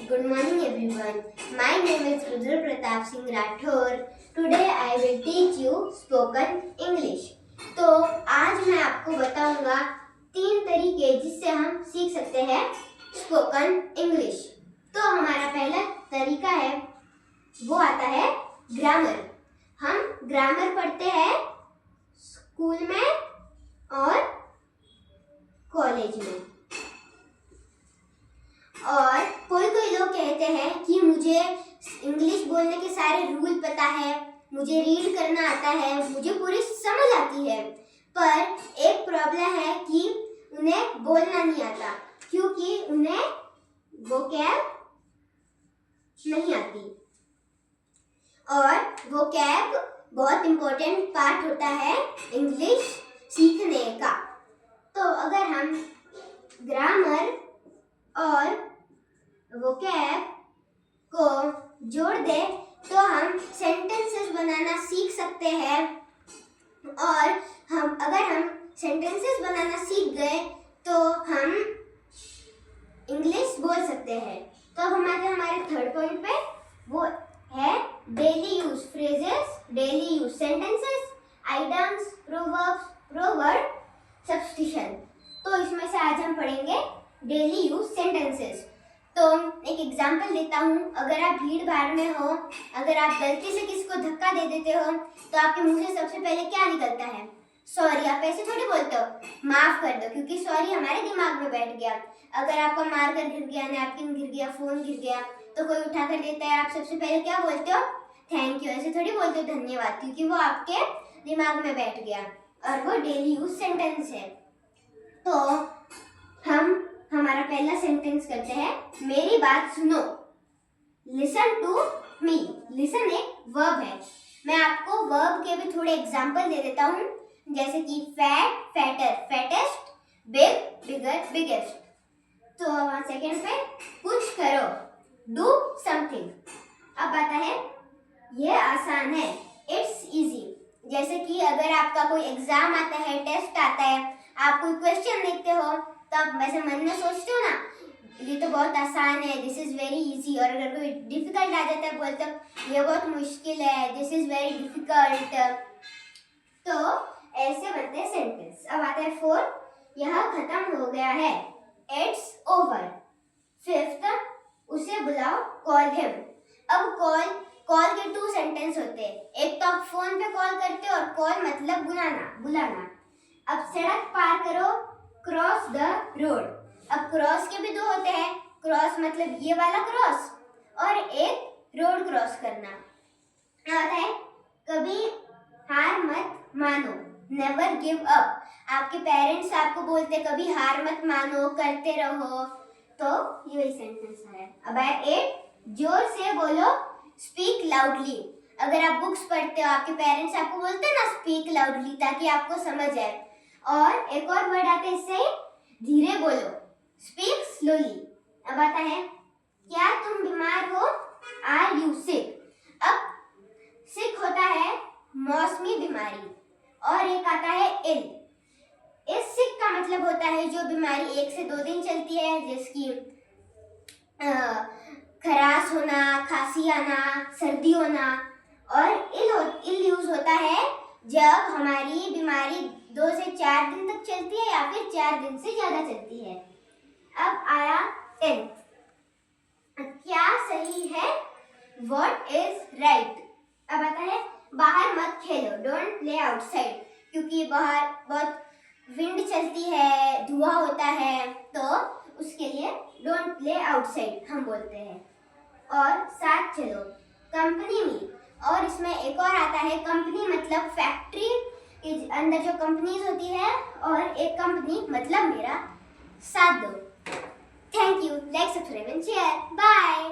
Good morning everyone. My name is Rudra Pratap Singh Rathore. Today I will teach you spoken English. तो आज मैं आपको बताऊंगा 3 तरीके जिससे हम सीख सकते हैं स्पोकन इंग्लिश। तो हमारा पहला तरीका है वो आता है ग्रामर। हम ग्रामर पढ़ते हैं स्कूल में और कॉलेज में, और कोई लोग कहते हैं कि मुझे इंग्लिश बोलने के सारे रूल पता है, मुझे रीड करना आता है, मुझे पूरी समझ आती है, पर एक प्रॉब्लम है कि उन्हें बोलना नहीं आता क्योंकि उन्हें वोकैब नहीं आती। और वोकैब बहुत इम्पोर्टेंट पार्ट होता है इंग्लिश सीखने का। तो अगर हम ग्रामर और वोकैब को जोड़ दे तो हम सेंटेंसेस बनाना सीख सकते हैं, और अगर हम सेंटेंसेस बनाना सीख गए तो हम इंग्लिश बोल सकते हैं। तो हमारे थर्ड पॉइंट पे वो है daily use phrases, daily use sentences, idioms, proverbs, proverb, substitution. तो इसमें से आज हम पढ़ेंगे डेली यूज सेंटेंसेस। तो एक एग्जांपल देता हूँ। अगर आप भीड़ भाड़ में हो, अगर आप गलती से किसी को धक्का दे देते हो तो आपके मुंह से सबसे पहले क्या निकलता है? सॉरी। आप ऐसे थोड़ी बोलते हो, माफ कर दो, क्योंकि सॉरी हमारे दिमाग में बैठ गया। अगर आपको मार कर गिर गया, नैपकिन गिर गया, फोन गिर गया, तो कोई उठा कर देता है, आप सबसे पहले क्या बोलते हो? Thank you. ऐसे थोड़ी बोलते हो धन्यवाद, क्योंकि वो आपके दिमाग में बैठ गया और वो डेली यूज सेंटेंस है। तो हम हमारा पहला सेंटेंस करते हैं, मेरी बात सुनो। Listen to me. लिसन एक वर्ब है। मैं आपको वर्ब के भी थोड़े एग्जांपल दे देता हूँ, जैसे कि फैट, फैटर, फैटेस्ट, बिग, बिगर, बिगेस्ट। तो वहाँ सेकेंड पे कुछ करो, डू समथिंग। अब आता है ये आसान है, इट्स इजी। जैसे कि अगर आपका कोई एग्जाम आता है, टेस्ट आता है, आप कोई क्वेश्चन लिखते हो तो आप वैसे मन में सोचते हो ना, ये तो बहुत आसान है, दिस इज वेरी इजी। और अगर कोई डिफिकल्ट आ जाता है बोलते हो ये बहुत मुश्किल है, दिस इज वेरी डिफिकल्ट। तो ऐसे बनते हैं सेंटेंस। अब आता है फोर्थ, यह खत्म हो गया है, इट्स ओवर। फिफ्थ, उसे बुलाओ, कॉल हिम। अब कॉल के 2 सेंटेंस होते हैं। एक तो आप फोन पे कॉल करते हो और कॉल मतलब बुलाना। अब सड़क पार करो, क्रॉस द रोड। अब क्रॉस के भी 2 होते हैं। क्रॉस मतलब ये वाला क्रॉस, और एक रोड क्रॉस करना। आता है कभी हार मत मानो, नेवर गिव अप। आपके पेरेंट्स आपको बोलते कभी हार मत मानो, करते रहो, तो ये वही सेंटेंस है। अब है 8, जोर से बोलो, स्पीक लाउडली। अगर आप बुक्स पढ़ते हो, आपके पेरेंट्स आपको बोलते हैं ना स्पीक लाउडली, ताकि आपको समझ आए। और एक और वर्ड आता है इससे, धीरे बोलो, स्पीक स्लोली। अब आता है क्या तुम बीमार हो, आर यू सिक। अब सिक होता है मौसमी बीमारी, और एक आता है इल। इस सिक का मतलब होता है जो बीमारी 1 से 2 दिन चलती है, जिसकी खराश होना, खांसी आना, सर्दी होना। और इल यूज होता है जब हमारी बीमारी 2 से 4 दिन तक चलती है, या फिर 4 दिन से ज्यादा चलती है। अब आया 10, क्या सही है, व्हाट इज राइट। अब आता है बाहर मत खेलो, डोंट प्ले आउटसाइड, क्योंकि बाहर बहुत विंड चलती है, धुआं होता है, तो उसके लिए डोंट प्ले आउटसाइड हम बोलते हैं। और साथ चलो, कंपनी में। और इसमें एक और आता है, कंपनी मतलब फैक्ट्री के अंदर जो कंपनीज होती है, और एक कंपनी मतलब मेरा साथ दो। Thank you. Like, subscribe and share. Bye.